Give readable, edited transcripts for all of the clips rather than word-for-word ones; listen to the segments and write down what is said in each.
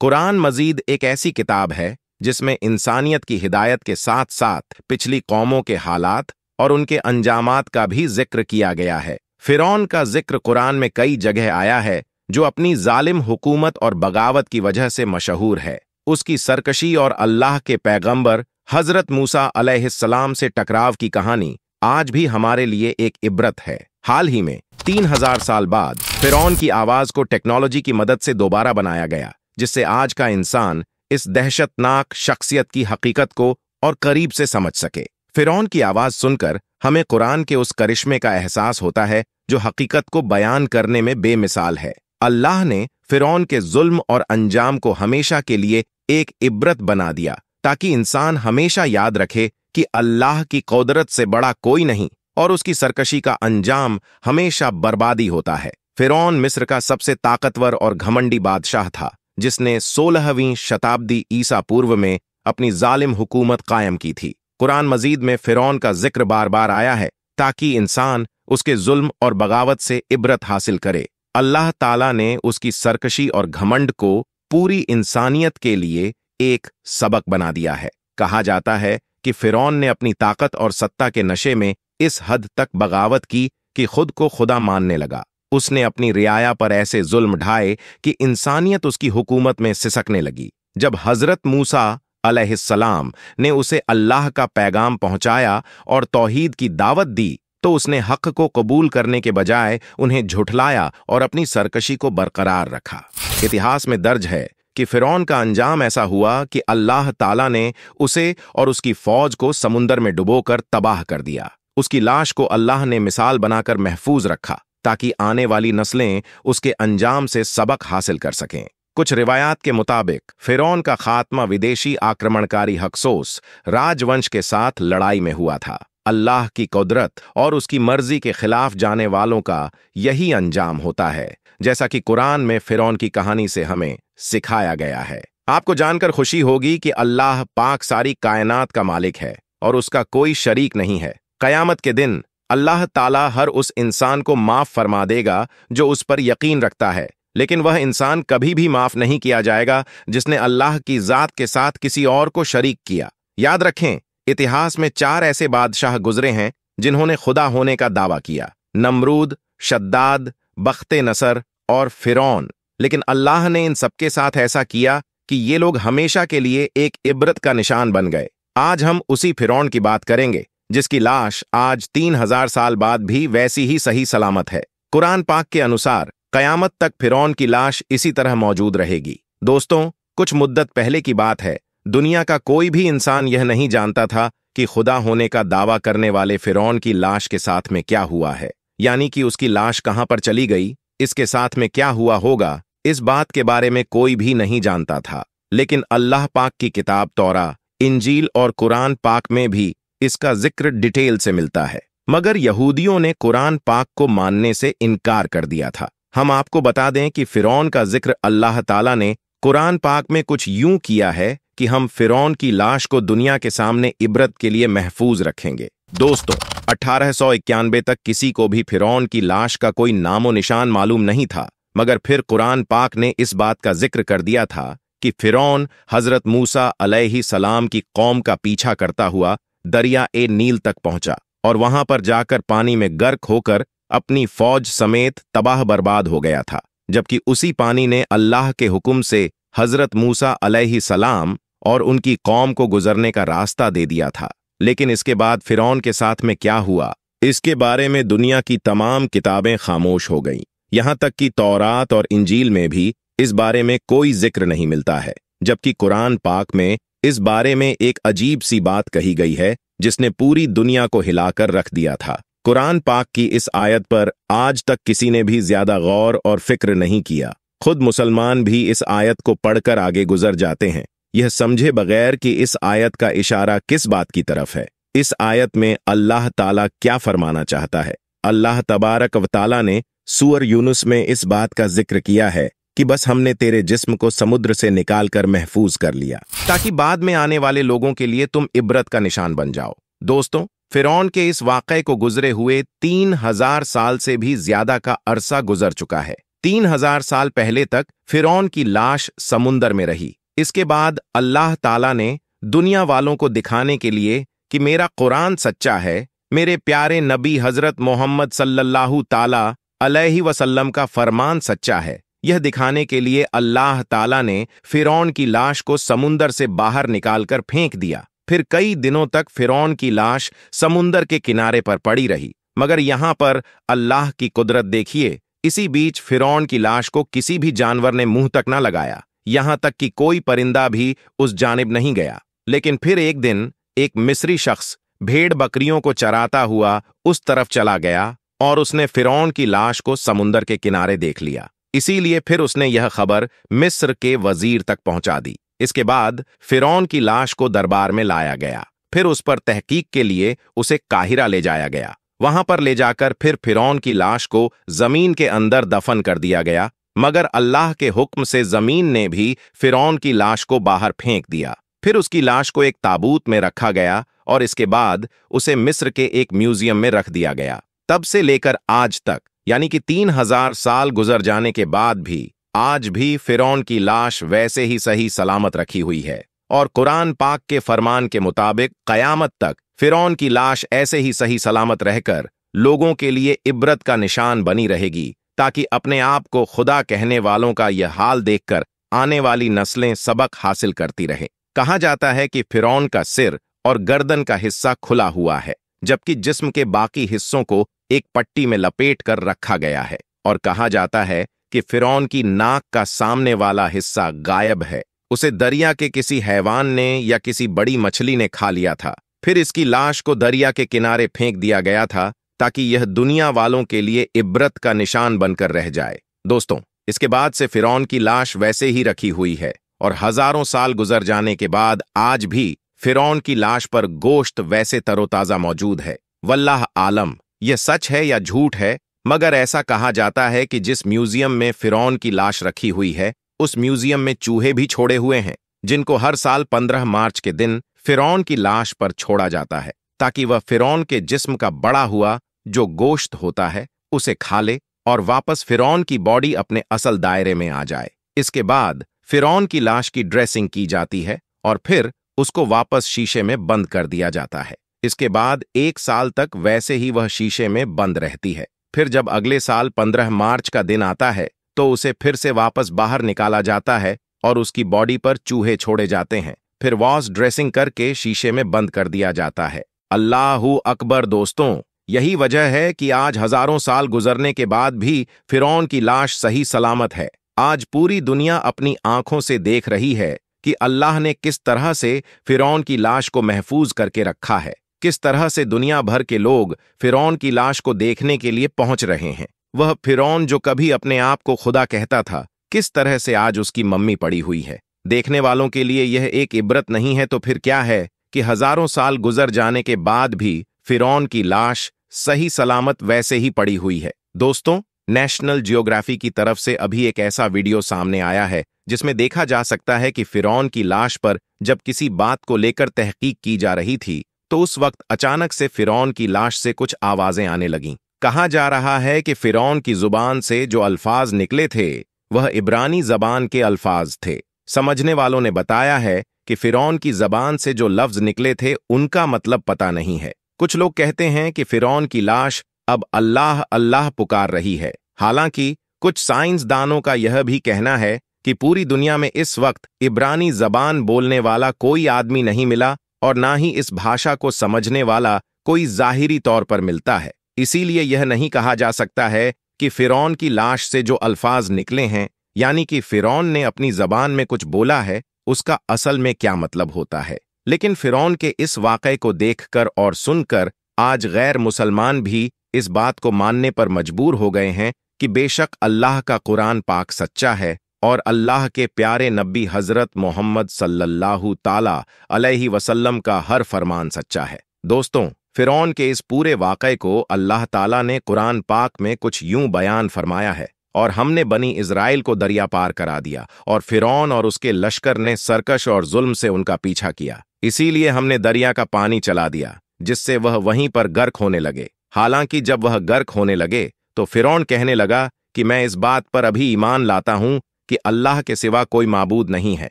कुरान मजीद एक ऐसी किताब है जिसमें इंसानियत की हिदायत के साथ साथ पिछली कौमों के हालात और उनके अंजामात का भी जिक्र किया गया है। फिरौन का जिक्र कुरान में कई जगह आया है, जो अपनी जालिम हुकूमत और बगावत की वजह से मशहूर है। उसकी सरकशी और अल्लाह के पैगंबर हजरत मूसा अलैहिस्सलाम से टकराव की कहानी आज भी हमारे लिए एक इबरत है। हाल ही में 3000 साल बाद फिरौन की आवाज को टेक्नोलॉजी की मदद से दोबारा बनाया गया, जिससे आज का इंसान इस दहशतनाक शख्सियत की हकीकत को और करीब से समझ सके। फिरौन की आवाज सुनकर हमें कुरान के उस करिश्मे का एहसास होता है जो हकीकत को बयान करने में बेमिसाल है। अल्लाह ने फिरौन के जुल्म और अंजाम को हमेशा के लिए एक इबरत बना दिया, ताकि इंसान हमेशा याद रखे कि अल्लाह की कुदरत से बड़ा कोई नहीं और उसकी सरकशी का अंजाम हमेशा बर्बादी होता है। फिरौन मिस्र का सबसे ताकतवर और घमंडी बादशाह था, जिसने 16वीं शताब्दी ईसा पूर्व में अपनी जालिम हुकूमत कायम की थी। कुरान मजीद में फिरौन का जिक्र बार बार आया है ताकि इंसान उसके जुल्म और बगावत से इबरत हासिल करे। अल्लाह ताला ने उसकी सरकशी और घमंड को पूरी इंसानियत के लिए एक सबक बना दिया है। कहा जाता है कि फिरौन ने अपनी ताकत और सत्ता के नशे में इस हद तक बगावत की कि खुद को खुदा मानने लगा। उसने अपनी रियाया पर ऐसे जुल्म ढाए कि इंसानियत उसकी हुकूमत में सिसकने लगी। जब हजरत मूसा अलैहिस्सलाम ने उसे अल्लाह का पैगाम पहुंचाया और तौहीद की दावत दी, तो उसने हक को कबूल करने के बजाय उन्हें झुठलाया और अपनी सरकशी को बरकरार रखा। इतिहास में दर्ज है कि फिरौन का अंजाम ऐसा हुआ कि अल्लाह ताला ने उसे और उसकी फौज को समुंदर में डुबोकर तबाह कर दिया। उसकी लाश को अल्लाह ने मिसाल बनाकर महफूज रखा, ताकि आने वाली नस्लें उसके अंजाम से सबक हासिल कर सकें। कुछ रिवायात के मुताबिक फिरौन का खात्मा विदेशी आक्रमणकारी हक्सोस राजवंश के साथ लड़ाई में हुआ था। अल्लाह की कुदरत और उसकी मर्जी के खिलाफ जाने वालों का यही अंजाम होता है, जैसा कि कुरान में फिरौन की कहानी से हमें सिखाया गया है। आपको जानकर खुशी होगी कि अल्लाह पाक सारी कायनात का मालिक है और उसका कोई शरीक नहीं है। कयामत के दिन अल्लाह ताला हर उस इंसान को माफ फरमा देगा जो उस पर यकीन रखता है, लेकिन वह इंसान कभी भी माफ नहीं किया जाएगा जिसने अल्लाह की जात के साथ किसी और को शरीक किया। याद रखें, इतिहास में 4 ऐसे बादशाह गुजरे हैं जिन्होंने खुदा होने का दावा किया: नमरूद, शद्दाद, बख्ते नसर और फिरौन। लेकिन अल्लाह ने इन सबके साथ ऐसा किया कि ये लोग हमेशा के लिए एक इबरत का निशान बन गए। आज हम उसी फिरौन की बात करेंगे जिसकी लाश आज 3000 साल बाद भी वैसी ही सही सलामत है। कुरान पाक के अनुसार कयामत तक फिरौन की लाश इसी तरह मौजूद रहेगी। दोस्तों, कुछ मुद्दत पहले की बात है, दुनिया का कोई भी इंसान यह नहीं जानता था कि खुदा होने का दावा करने वाले फिरौन की लाश के साथ में क्या हुआ है, यानी कि उसकी लाश कहां पर चली गई, इसके साथ में क्या हुआ होगा, इस बात के बारे में कोई भी नहीं जानता था। लेकिन अल्लाह पाक की किताब तौरा, इंजील और कुरान पाक में भी इसका जिक्र डिटेल से मिलता है। मगर यहूदियों ने कुरान पाक को मानने से इनकार कर दिया था। हम आपको बता दें कि फिरौन का जिक्र अल्लाह ताला ने कुरान पाक में कुछ यूं किया है कि हम फिरौन की लाश को दुनिया के सामने इबरत के लिए महफूज रखेंगे। दोस्तों, 1891 तक किसी को भी फिरौन की लाश का कोई नामो निशान मालूम नहीं था, मगर फिर कुरान पाक ने इस बात का जिक्र कर दिया था कि फिरौन हजरत मूसा अलैहिस्सलाम की कौम का पीछा करता हुआ दरिया ए नील तक पहुंचा और वहां पर जाकर पानी में गर्क होकर अपनी फौज समेत तबाह बर्बाद हो गया था, जबकि उसी पानी ने अल्लाह के हुक्म से हजरत मूसा अलैहिस्सलाम और उनकी कौम को गुजरने का रास्ता दे दिया था। लेकिन इसके बाद फिरौन के साथ में क्या हुआ, इसके बारे में दुनिया की तमाम किताबें खामोश हो गईं। यहां तक कि तौरात और इंजील में भी इस बारे में कोई जिक्र नहीं मिलता है, जबकि कुरान पाक में इस बारे में एक अजीब सी बात कही गई है जिसने पूरी दुनिया को हिलाकर रख दिया था। कुरान पाक की इस आयत पर आज तक किसी ने भी ज्यादा गौर और फिक्र नहीं किया। खुद मुसलमान भी इस आयत को पढ़कर आगे गुजर जाते हैं, यह समझे बगैर कि इस आयत का इशारा किस बात की तरफ है। इस आयत में अल्लाह ताला क्या फरमाना चाहता है। अल्लाह तबारक व ताला ने सूअर यूनुस में इस बात का जिक्र किया है कि बस हमने तेरे जिस्म को समुद्र से निकालकर महफूज कर लिया, ताकि बाद में आने वाले लोगों के लिए तुम इबरत का निशान बन जाओ। दोस्तों, फिरौन के इस वाक़े को गुजरे हुए 3000 साल से भी ज्यादा का अरसा गुजर चुका है। 3000 साल पहले तक फिरौन की लाश समुंदर में रही। इसके बाद अल्लाह ताला ने दुनिया वालों को दिखाने के लिए कि मेरा कुरान सच्चा है, मेरे प्यारे नबी हजरत मोहम्मद सल्लल्लाहु ताला अलैहि वसल्लम का फरमान सच्चा है, यह दिखाने के लिए अल्लाह ताला ने फिरौन की लाश को समुंदर से बाहर निकालकर फेंक दिया। फिर कई दिनों तक फिरौन की लाश समुंदर के किनारे पर पड़ी रही। मगर यहां पर अल्लाह की कुदरत देखिए, इसी बीच फिरौन की लाश को किसी भी जानवर ने मुंह तक न लगाया, यहां तक कि कोई परिंदा भी उस जानिब नहीं गया। लेकिन फिर एक दिन एक मिस्री शख्स भेड़ बकरियों को चराता हुआ उस तरफ चला गया और उसने फिरौन की लाश को समुंदर के किनारे देख लिया। इसीलिए फिर उसने यह खबर मिस्र के वजीर तक पहुंचा दी। इसके बाद फिरौन की लाश को दरबार में लाया गया। फिर उस पर तहकीक के लिए उसे काहिरा ले जाया गया। वहां पर ले जाकर फिर फिरौन की लाश को जमीन के अंदर दफन कर दिया गया। मगर अल्लाह के हुक्म से जमीन ने भी फिरौन की लाश को बाहर फेंक दिया। फिर उसकी लाश को एक ताबूत में रखा गया और इसके बाद उसे मिस्र के एक म्यूजियम में रख दिया गया। तब से लेकर आज तक, यानी कि 3000 साल गुजर जाने के बाद भी आज भी फिरौन की लाश वैसे ही सही सलामत रखी हुई है। और कुरान पाक के फरमान के मुताबिक कयामत तक फिरौन की लाश ऐसे ही सही सलामत रहकर लोगों के लिए इबरत का निशान बनी रहेगी, ताकि अपने आप को खुदा कहने वालों का यह हाल देखकर आने वाली नस्लें सबक हासिल करती रहें। कहा जाता है कि फिरौन का सिर और गर्दन का हिस्सा खुला हुआ है, जबकि जिस्म के बाकी हिस्सों को एक पट्टी में लपेट कर रखा गया है। और कहा जाता है कि फिरौन की नाक का सामने वाला हिस्सा गायब है, उसे दरिया के किसी हैवान ने या किसी बड़ी मछली ने खा लिया था। फिर इसकी लाश को दरिया के किनारे फेंक दिया गया था, ताकि यह दुनिया वालों के लिए इबरत का निशान बनकर रह जाए। दोस्तों, इसके बाद से फिरौन की लाश वैसे ही रखी हुई है और हजारों साल गुजर जाने के बाद आज भी फिरौन की लाश पर गोश्त वैसे तरोताजा मौजूद है। वल्लाह आलम, यह सच है या झूठ है, मगर ऐसा कहा जाता है कि जिस म्यूजियम में फिरौन की लाश रखी हुई है, उस म्यूजियम में चूहे भी छोड़े हुए हैं, जिनको हर साल 15 मार्च के दिन फिरौन की लाश पर छोड़ा जाता है, ताकि वह फिरौन के जिस्म का बड़ा हुआ जो गोश्त होता है उसे खा ले और वापस फिरौन की बॉडी अपने असल दायरे में आ जाए। इसके बाद फिरौन की लाश की ड्रेसिंग की जाती है और फिर उसको वापस शीशे में बंद कर दिया जाता है। इसके बाद 1 साल तक वैसे ही वह शीशे में बंद रहती है। फिर जब अगले साल 15 मार्च का दिन आता है तो उसे फिर से वापस बाहर निकाला जाता है और उसकी बॉडी पर चूहे छोड़े जाते हैं। फिर वॉश ड्रेसिंग करके शीशे में बंद कर दिया जाता है। अल्लाहू अकबर। दोस्तों, यही वजह है कि आज हजारों साल गुजरने के बाद भी फिरौन की लाश सही सलामत है। आज पूरी दुनिया अपनी आंखों से देख रही है कि अल्लाह ने किस तरह से फिरौन की लाश को महफूज करके रखा है, किस तरह से दुनिया भर के लोग फिरौन की लाश को देखने के लिए पहुंच रहे हैं। वह फिरौन जो कभी अपने आप को खुदा कहता था, किस तरह से आज उसकी मम्मी पड़ी हुई है। देखने वालों के लिए यह एक इबरत नहीं है तो फिर क्या है कि हजारों साल गुजर जाने के बाद भी फिरौन की लाश सही सलामत वैसे ही पड़ी हुई है। दोस्तों, नेशनल जियोग्राफी की तरफ से अभी एक ऐसा वीडियो सामने आया है जिसमें देखा जा सकता है कि फिरौन की लाश पर जब किसी बात को लेकर तहकीक की जा रही थी तो उस वक्त अचानक से फिरौन की लाश से कुछ आवाजें आने लगीं। कहा जा रहा है कि फिरौन की जुबान से जो अल्फाज निकले थे वह इब्रानी जबान के अल्फाज थे। समझने वालों ने बताया है कि फिरौन की जबान से जो लफ्ज निकले थे उनका मतलब पता नहीं है। कुछ लोग कहते हैं कि फिरौन की लाश अब अल्लाह अल्लाह पुकार रही है। हालांकि कुछ साइंसदानों का यह भी कहना है कि पूरी दुनिया में इस वक्त इब्रानी जबान बोलने वाला कोई आदमी नहीं मिला और ना ही इस भाषा को समझने वाला कोई जाहिरी तौर पर मिलता है। इसीलिए यह नहीं कहा जा सकता है कि फिरौन की लाश से जो अल्फाज निकले हैं, यानी कि फिरौन ने अपनी जबान में कुछ बोला है, उसका असल में क्या मतलब होता है। लेकिन फिरौन के इस वाक़े को देखकर और सुनकर आज गैर मुसलमान भी इस बात को मानने पर मजबूर हो गए हैं कि बेशक अल्लाह का कुरान पाक सच्चा है और अल्लाह के प्यारे नबी हजरत मोहम्मद सल्लल्लाहु ताला अलैहि वसल्लम का हर फरमान सच्चा है। दोस्तों, फिरौन के इस पूरे वाक़े को अल्लाह ताला ने कुरान पाक में कुछ यूं बयान फरमाया है, और हमने बनी इज़राइल को दरिया पार करा दिया और फिरौन और उसके लश्कर ने सरकश और जुल्म से उनका पीछा किया। इसीलिए हमने दरिया का पानी चला दिया जिससे वह वहीं पर गर्क होने लगे। हालांकि जब वह गर्क होने लगे तो फिरौन कहने लगा कि मैं इस बात पर अभी ईमान लाता हूं कि अल्लाह के सिवा कोई माबूद नहीं है,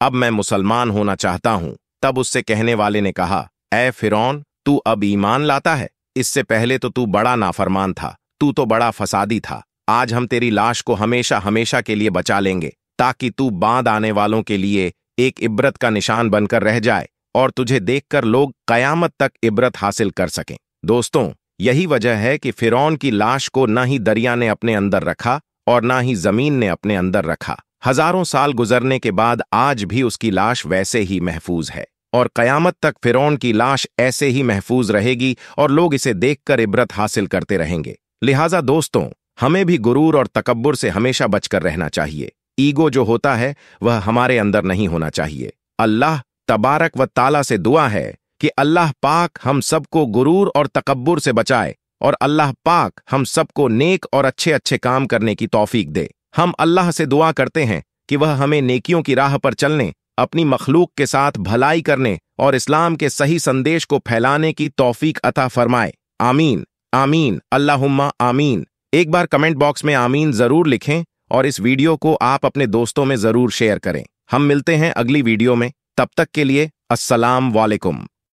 अब मैं मुसलमान होना चाहता हूं। तब उससे कहने वाले ने कहा, ऐ फिरौन, तू अब ईमान लाता है? इससे पहले तो तू बड़ा नाफरमान था, तू तो बड़ा फसादी था। आज हम तेरी लाश को हमेशा हमेशा के लिए बचा लेंगे, ताकि तू बाद आने वालों के लिए एक इब्रत का निशान बनकर रह जाए और तुझे देखकर लोग कयामत तक इब्रत हासिल कर सकें। दोस्तों, यही वजह है कि फिरौन की लाश को न ही दरिया ने अपने अंदर रखा और न ही जमीन ने अपने अंदर रखा। हजारों साल गुजरने के बाद आज भी उसकी लाश वैसे ही महफूज है और कयामत तक फिरौन की लाश ऐसे ही महफूज रहेगी और लोग इसे देखकर इब्रत हासिल करते रहेंगे। लिहाजा दोस्तों, हमें भी गुरूर और तकब्बुर से हमेशा बचकर रहना चाहिए। ईगो जो होता है वह हमारे अंदर नहीं होना चाहिए। अल्लाह तबारक व ताला से दुआ है कि अल्लाह पाक हम सबको गुरूर और तकब्बुर से बचाए और अल्लाह पाक हम सबको नेक और अच्छे अच्छे काम करने की तौफीक दे। हम अल्लाह से दुआ करते हैं कि वह हमें नेकियों की राह पर चलने, अपनी मखलूक के साथ भलाई करने और इस्लाम के सही संदेश को फैलाने की तौफीक अता फरमाए। आमीन आमीन अल्लाहुम्मा आमीन। एक बार कमेंट बॉक्स में आमीन जरूर लिखें और इस वीडियो को आप अपने दोस्तों में जरूर शेयर करें। हम मिलते हैं अगली वीडियो में, तब तक के लिए अस्सलाम वालेकुम।